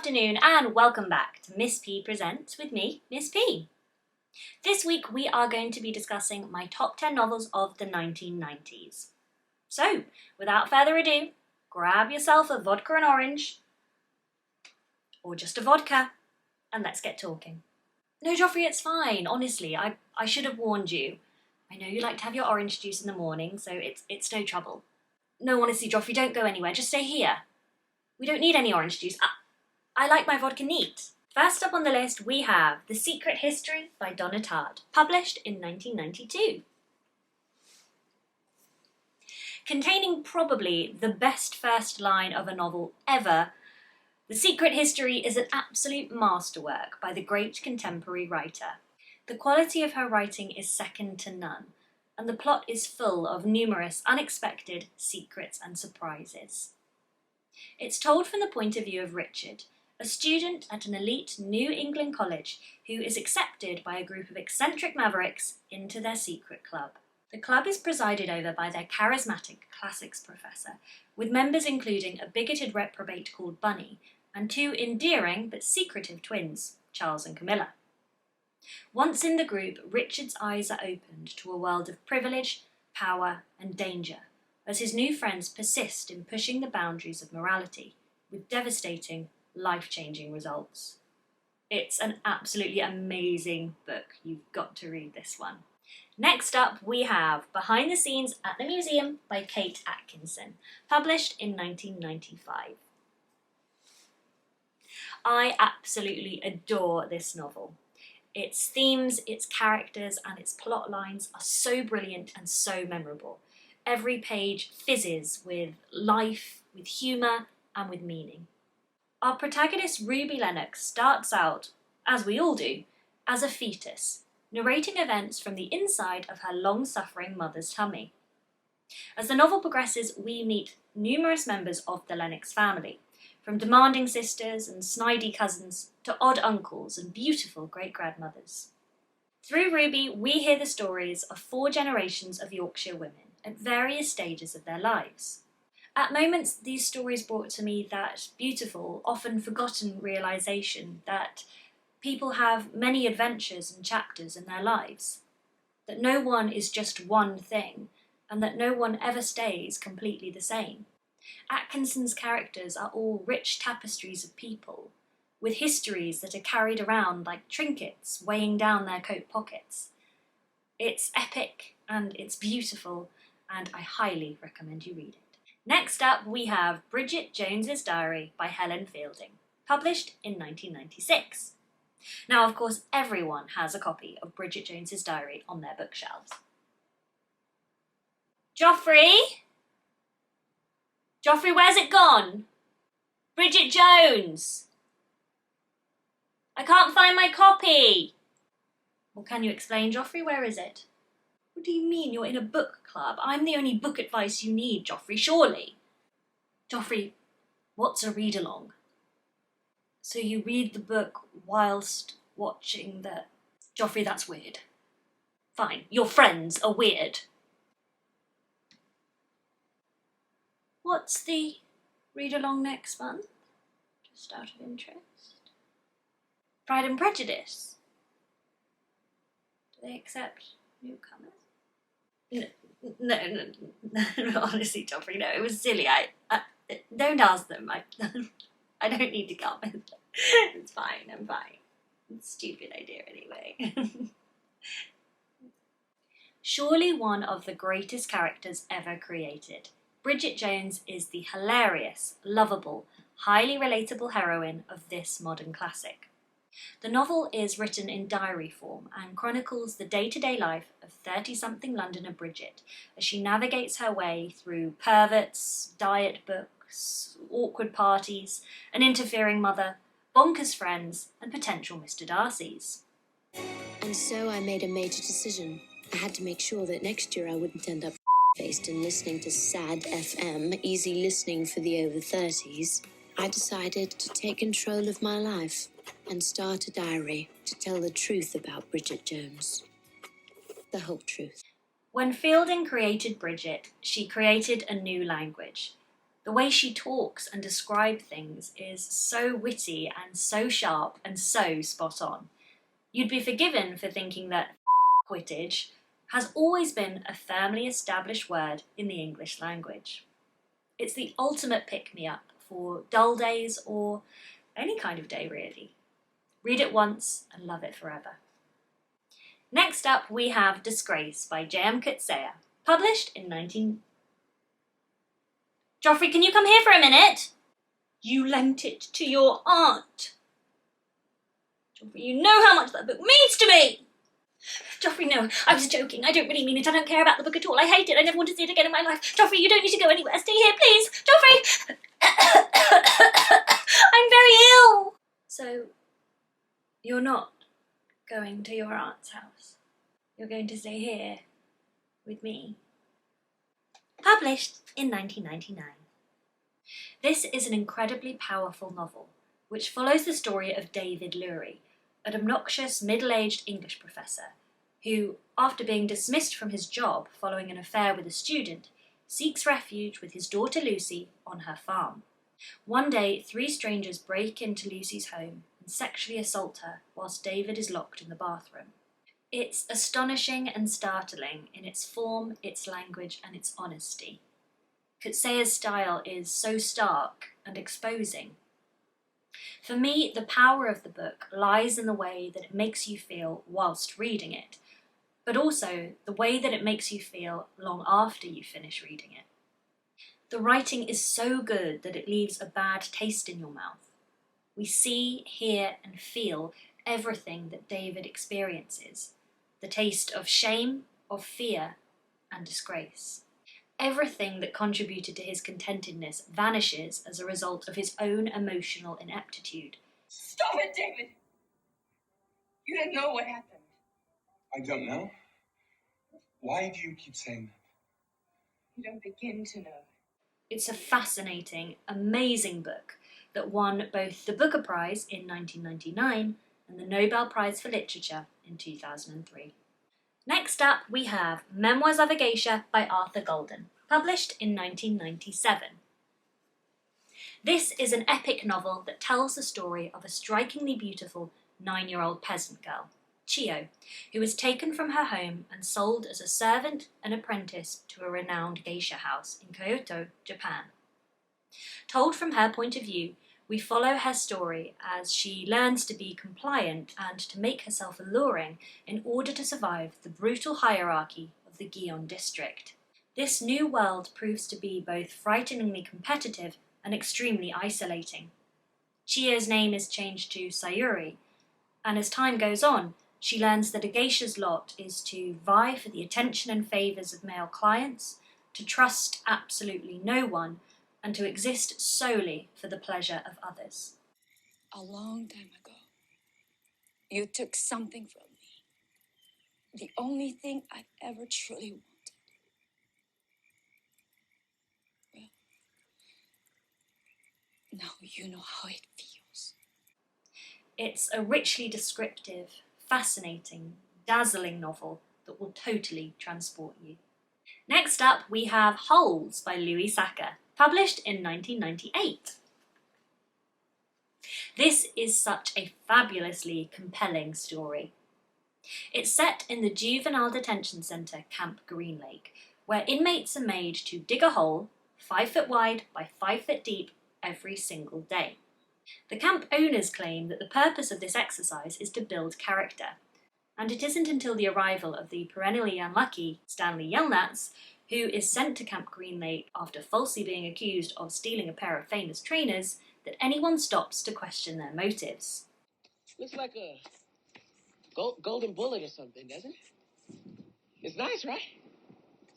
afternoon and welcome back to Miss P Presents with me, Miss P. This week we are going to be discussing my top 10 novels of the 1990s. So, without further ado, grab yourself a vodka and orange, or just a vodka, and let's get talking. No, Joffrey, it's fine. Honestly, I should have warned you. I know you like to have your orange juice in the morning, so it's no trouble. No, honestly, Joffrey, don't go anywhere. Just stay here. We don't need any orange juice. I like my vodka neat. First up on the list, we have The Secret History by Donna Tartt, published in 1992. Containing probably the best first line of a novel ever, The Secret History is an absolute masterwork by the great contemporary writer. The quality of her writing is second to none, and the plot is full of numerous unexpected secrets and surprises. It's told from the point of view of Richard, a student at an elite New England college who is accepted by a group of eccentric mavericks into their secret club. The club is presided over by their charismatic classics professor, with members including a bigoted reprobate called Bunny and two endearing but secretive twins, Charles and Camilla. Once in the group, Richard's eyes are opened to a world of privilege, power, and danger, as his new friends persist in pushing the boundaries of morality, with devastating, life-changing results. It's an absolutely amazing book. You've got to read this one. Next up, we have Behind the Scenes at the Museum by Kate Atkinson, published in 1995. I absolutely adore this novel. Its themes, its characters, and its plot lines are so brilliant and so memorable. Every page fizzes with life, with humour, and with meaning. Our protagonist Ruby Lennox starts out, as we all do, as a fetus, narrating events from the inside of her long-suffering mother's tummy. As the novel progresses, we meet numerous members of the Lennox family, from demanding sisters and snidey cousins to odd uncles and beautiful great-grandmothers. Through Ruby, we hear the stories of 4 generations of Yorkshire women at various stages of their lives. At moments, these stories brought to me that beautiful, often forgotten realisation that people have many adventures and chapters in their lives, that no one is just one thing, and that no one ever stays completely the same. Atkinson's characters are all rich tapestries of people, with histories that are carried around like trinkets weighing down their coat pockets. It's epic and it's beautiful, and I highly recommend you read it. Next up, we have Bridget Jones's Diary by Helen Fielding, published in 1996. Now, of course, everyone has a copy of Bridget Jones's Diary on their bookshelves. Joffrey? Joffrey, where's it gone? Bridget Jones! I can't find my copy! Well, can you explain, Joffrey? Where is it? What do you mean you're in a book club? I'm the only book advice you need, Joffrey, surely. Joffrey, what's a read-along? So you read the book whilst watching the... Joffrey, that's weird. Fine, your friends are weird. What's the read-along next month? Just out of interest. Pride and Prejudice. Do they accept newcomers? No, honestly, Joffrey, no, it was silly. I don't ask them. I don't need to come. It's fine, I'm fine. It's a stupid idea anyway. Surely one of the greatest characters ever created, Bridget Jones is the hilarious, lovable, highly relatable heroine of this modern classic. The novel is written in diary form and chronicles the day-to-day life of 30-something Londoner Bridget as she navigates her way through perverts, diet books, awkward parties, an interfering mother, bonkers friends, and potential Mr. Darcys. And so I made a major decision. I had to make sure that next year I wouldn't end up faced and listening to sad FM, easy listening for the over 30s. I decided to take control of my life and start a diary to tell the truth about Bridget Jones. The whole truth. When Fielding created Bridget, she created a new language. The way she talks and describes things is so witty and so sharp and so spot on. You'd be forgiven for thinking that quidditch has always been a firmly established word in the English language. It's the ultimate pick-me-up for dull days or any kind of day, really. Read it once and love it forever. Next up, we have Disgrace by J.M. Coetzee, published in 19... Joffrey, can you come here for a minute? You lent it to your aunt. Joffrey, you know how much that book means to me! Joffrey, no, I was joking. I don't really mean it. I don't care about the book at all. I hate it. I never want to see it again in my life. Joffrey, you don't need to go anywhere. Stay here, please. Joffrey! I'm very ill. So, you're not going to your aunt's house. You're going to stay here with me. Published in 1999. This is an incredibly powerful novel, which follows the story of David Lurie, an obnoxious middle-aged English professor, who, after being dismissed from his job following an affair with a student, seeks refuge with his daughter Lucy on her farm. One day, 3 strangers break into Lucy's home and sexually assault her whilst David is locked in the bathroom. It's astonishing and startling in its form, its language, and its honesty. Coetzee's style is so stark and exposing. For me, the power of the book lies in the way that it makes you feel whilst reading it, but also the way that it makes you feel long after you finish reading it. The writing is so good that it leaves a bad taste in your mouth. We see, hear, and feel everything that David experiences. The taste of shame, of fear, and disgrace. Everything that contributed to his contentedness vanishes as a result of his own emotional ineptitude. Stop it, David! You don't know what happened. I don't know. Why do you keep saying that? You don't begin to know. It's a fascinating, amazing book that won both the Booker Prize in 1999 and the Nobel Prize for Literature in 2003. Next up, we have Memoirs of a Geisha by Arthur Golden, published in 1997. This is an epic novel that tells the story of a strikingly beautiful 9-year-old peasant girl, Chio, who was taken from her home and sold as a servant and apprentice to a renowned geisha house in Kyoto, Japan. Told from her point of view, we follow her story as she learns to be compliant and to make herself alluring in order to survive the brutal hierarchy of the Gion district. This new world proves to be both frighteningly competitive and extremely isolating. Chio's name is changed to Sayuri, and as time goes on, she learns that a geisha's lot is to vie for the attention and favours of male clients, to trust absolutely no one, and to exist solely for the pleasure of others. A long time ago, you took something from me. The only thing I've ever truly wanted. Well, now you know how it feels. It's a richly descriptive, fascinating, dazzling novel that will totally transport you. Next up, we have Holes by Louis Sacre, published in 1998. This is such a fabulously compelling story. It's set in the Juvenile Detention Centre Camp Green Lake, where inmates are made to dig a hole 5 foot wide by 5 foot deep every single day. The camp owners claim that the purpose of this exercise is to build character, and it isn't until the arrival of the perennially unlucky Stanley Yelnats, who is sent to Camp Green Lake after falsely being accused of stealing a pair of famous trainers, that anyone stops to question their motives. Looks like a golden bullet or something, doesn't it? It's nice, right?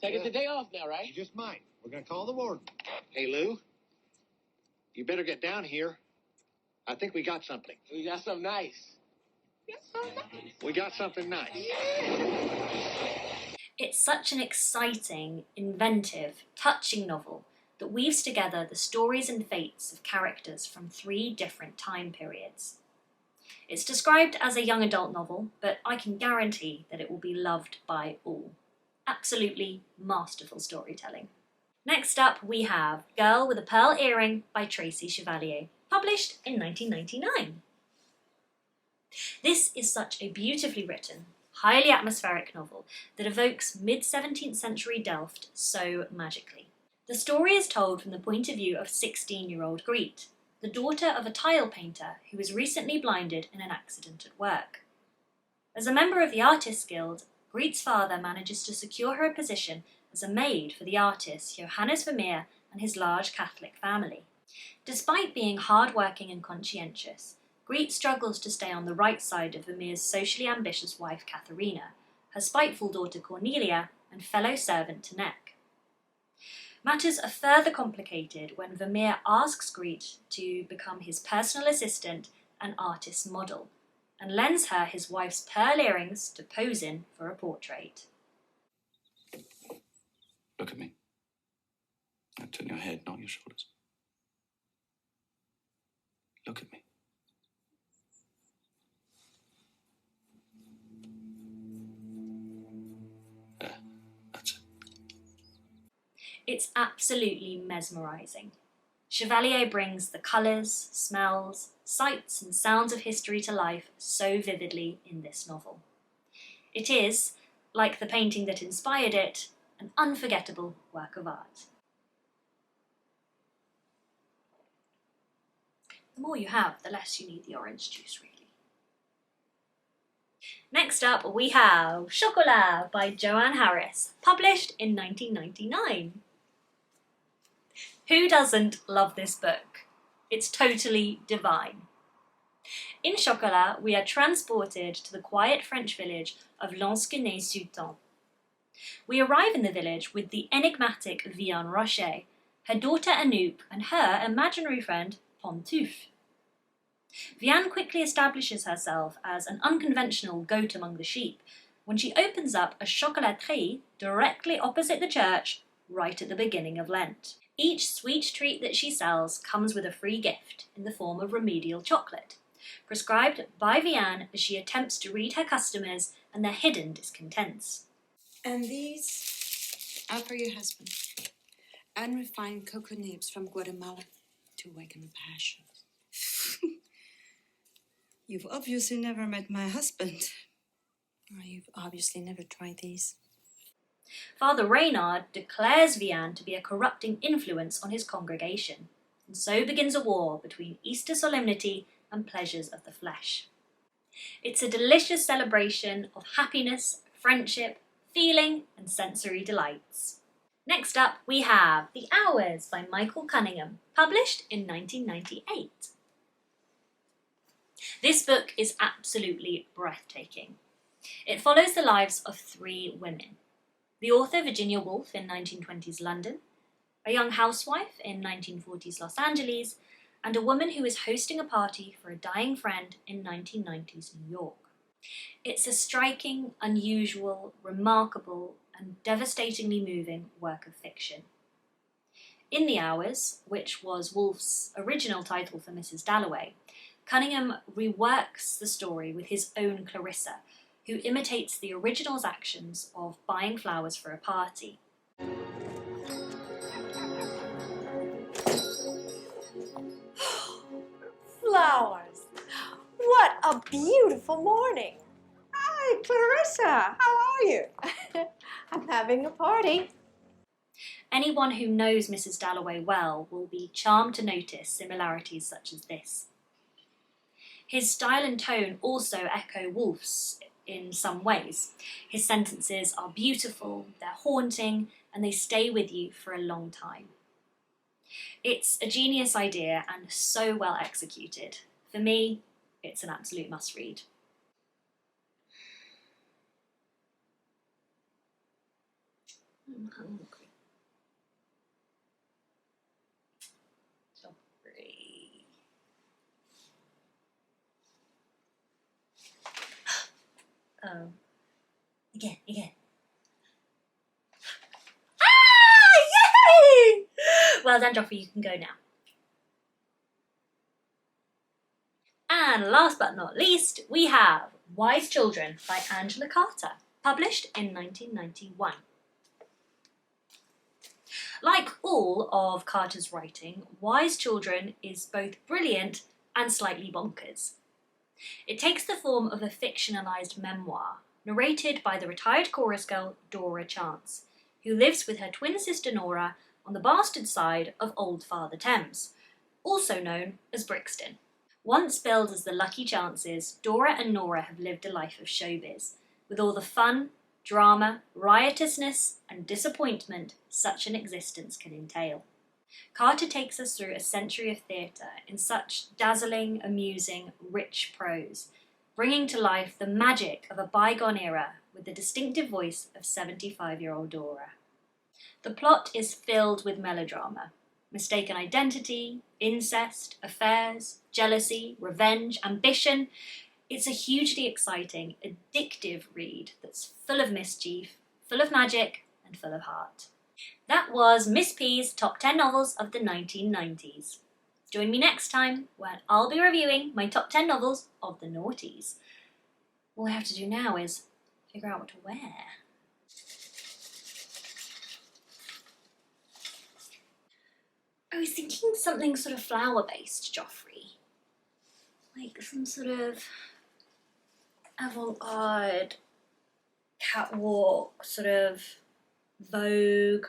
Take us a day off now, right? You just might. We're going to call the warden. Hey, Lou, you better get down here. I think we got something. We got something nice. We got something nice. It's such an exciting, inventive, touching novel that weaves together the stories and fates of characters from 3 different time periods. It's described as a young adult novel, but I can guarantee that it will be loved by all. Absolutely masterful storytelling. Next up, we have Girl with a Pearl Earring by Tracy Chevalier, published in 1999. This is such a beautifully written, highly atmospheric novel that evokes mid-17th century Delft so magically. The story is told from the point of view of 16-year-old Griet, the daughter of a tile painter who was recently blinded in an accident at work. As a member of the Artists Guild, Griet's father manages to secure her a position as a maid for the artist Johannes Vermeer and his large Catholic family. Despite being hard-working and conscientious, Griet struggles to stay on the right side of Vermeer's socially ambitious wife Katharina, her spiteful daughter Cornelia, and fellow servant Tanek. Matters are further complicated when Vermeer asks Griet to become his personal assistant and artist model, and lends her his wife's pearl earrings to pose in for a portrait. Look at me. Now turn your head, not your shoulders. Look at me. There, that's it. It's absolutely mesmerising. Chevalier brings the colours, smells, sights and sounds of history to life so vividly in this novel. It is, like the painting that inspired it, an unforgettable work of art. The more you have, the less you need the orange juice, really. Next up, we have Chocolat by Joanne Harris, published in 1999. Who doesn't love this book? It's totally divine. In Chocolat, we are transported to the quiet French village of Lansquenet-sur-Than. We arrive in the village with the enigmatic Vianne Rocher, her daughter Anouk, and her imaginary friend Pantoufle. Vianne quickly establishes herself as an unconventional goat among the sheep when she opens up a chocolaterie directly opposite the church right at the beginning of Lent. Each sweet treat that she sells comes with a free gift in the form of remedial chocolate, prescribed by Vianne as she attempts to read her customers and their hidden discontents. And these are for your husband. Unrefined cocoa nibs from Guatemala to awaken the passions. You've obviously never met my husband. Or you've obviously never tried these. Father Reynard declares Vianne to be a corrupting influence on his congregation, and so begins a war between Easter solemnity and pleasures of the flesh. It's a delicious celebration of happiness, friendship, feeling, and sensory delights. Next up, we have The Hours by Michael Cunningham, published in 1998. This book is absolutely breathtaking. It follows the lives of three women. The author Virginia Woolf in 1920s London, a young housewife in 1940s Los Angeles, and a woman who is hosting a party for a dying friend in 1990s New York. It's a striking, unusual, remarkable, and devastatingly moving work of fiction. In The Hours, which was Woolf's original title for Mrs. Dalloway, Cunningham reworks the story with his own Clarissa, who imitates the original's actions of buying flowers for a party. Flowers! What a beautiful morning! Hi, Clarissa. How are you? I'm having a party. Anyone who knows Mrs. Dalloway well will be charmed to notice similarities such as this. His style and tone also echo Woolf's in some ways. His sentences are beautiful, they're haunting, and they stay with you for a long time. It's a genius idea and so well executed. For me, it's an absolute must-read. I'm hungry. Sorry. Oh. Again. Yay! Well done, Joffrey, you can go now. And last but not least, we have Wise Children by Angela Carter, published in 1991. Like all of Carter's writing, Wise Children is both brilliant and slightly bonkers. It takes the form of a fictionalised memoir, narrated by the retired chorus girl Dora Chance, who lives with her twin sister Nora on the bastard side of Old Father Thames, also known as Brixton. Once billed as the Lucky Chances, Dora and Nora have lived a life of showbiz, with all the fun, drama, riotousness, and disappointment such an existence can entail. Carter takes us through a century of theatre in such dazzling, amusing, rich prose, bringing to life the magic of a bygone era with the distinctive voice of 75-year-old Dora. The plot is filled with melodrama, mistaken identity, incest, affairs, jealousy, revenge, ambition. It's a hugely exciting, addictive read that's full of mischief, full of magic, and full of heart. That was Miss P's Top 10 Novels of the 1990s. Join me next time when I'll be reviewing my top 10 novels of the noughties. All I have to do now is figure out what to wear. I was thinking something sort of flower-based, Joffrey. Like some sort of avant-garde, catwalk, sort of Vogue.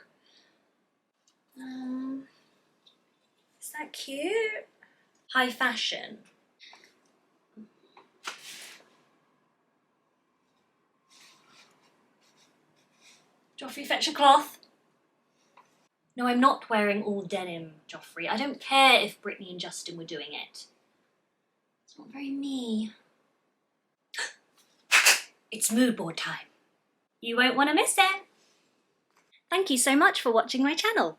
Is that cute? High fashion. Joffrey, fetch a cloth. No, I'm not wearing all denim, Joffrey. I don't care if Brittany and Justin were doing it. It's not very me. It's mood board time. You won't want to miss it. Thank you so much for watching my channel.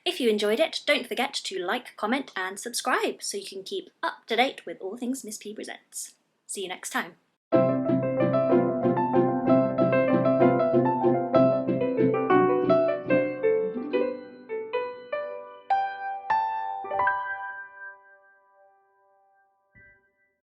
If you enjoyed it, don't forget to like, comment and subscribe so you can keep up to date with all things Miss P Presents. See you next time.